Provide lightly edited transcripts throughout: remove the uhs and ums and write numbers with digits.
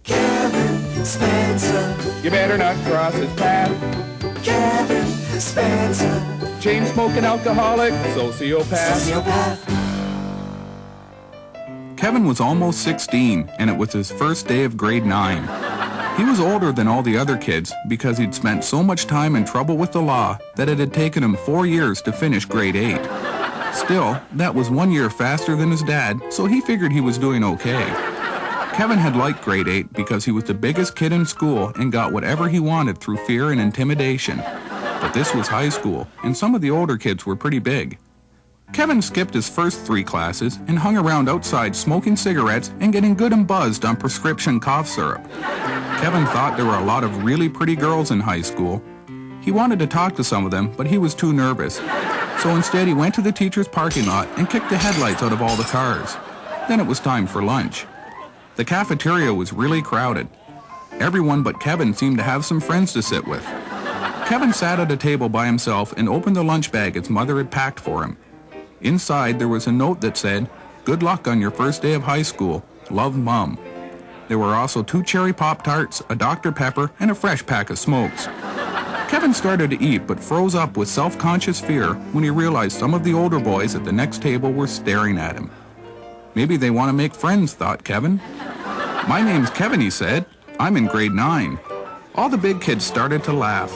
Kevin Spencer. You better not cross his path. Kevin Spencer. Chain smoking alcoholic, sociopath. Kevin was almost 16, and it was his first day of grade 9. He was older than all the other kids because he'd spent so much time in trouble with the law that it had taken him 4 years to finish grade 8. Still, that was 1 year faster than his dad, so he figured he was doing okay. Kevin had liked grade 8 because he was the biggest kid in school and got whatever he wanted through fear and intimidation. But this was high school, and some of the older kids were pretty big. Kevin skipped his first 3 classes and hung around outside smoking cigarettes and getting good and buzzed on prescription cough syrup. Kevin thought there were a lot of really pretty girls in high school. He wanted to talk to some of them, but he was too nervous. So instead he went to the teacher's parking lot and kicked the headlights out of all the cars. Then it was time for lunch. The cafeteria was really crowded. Everyone but Kevin seemed to have some friends to sit with. Kevin sat at a table by himself and opened the lunch bag his mother had packed for him. Inside there was a note that said, "Good luck on your first day of high school. Love, Mom." There were also 2 cherry Pop-Tarts, a Dr. Pepper, and a fresh pack of smokes. Kevin started to eat but froze up with self-conscious fear when he realized some of the older boys at the next table were staring at him. Maybe they want to make friends, thought Kevin. "My name's Kevin," he said. "I'm in grade 9. All the big kids started to laugh.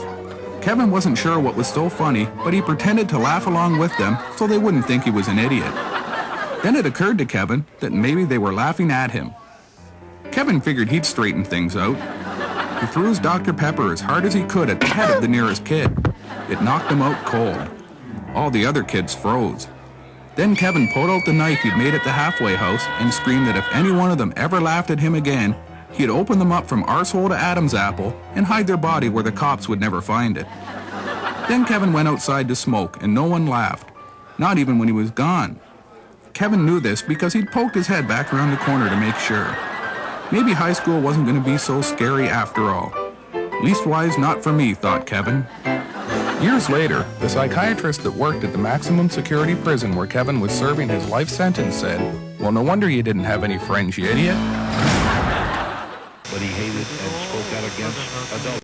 Kevin wasn't sure what was so funny, but he pretended to laugh along with them so they wouldn't think he was an idiot. Then it occurred to Kevin that maybe they were laughing at him. Kevin figured he'd straighten things out. He threw his Dr. Pepper as hard as he could at the head of the nearest kid. It knocked him out cold. All the other kids froze. Then Kevin pulled out the knife he'd made at the halfway house and screamed that if any one of them ever laughed at him again, he'd open them up from arsehole to Adam's apple and hide their body where the cops would never find it. Then Kevin went outside to smoke, and no one laughed, not even when he was gone. Kevin knew this because he'd poked his head back around the corner to make sure. Maybe high school wasn't going to be so scary after all. Leastwise, not for me, thought Kevin. Years later, the psychiatrist that worked at the maximum security prison where Kevin was serving his life sentence said, "Well, no wonder you didn't have any friends, you idiot." But he hated and spoke out against adults.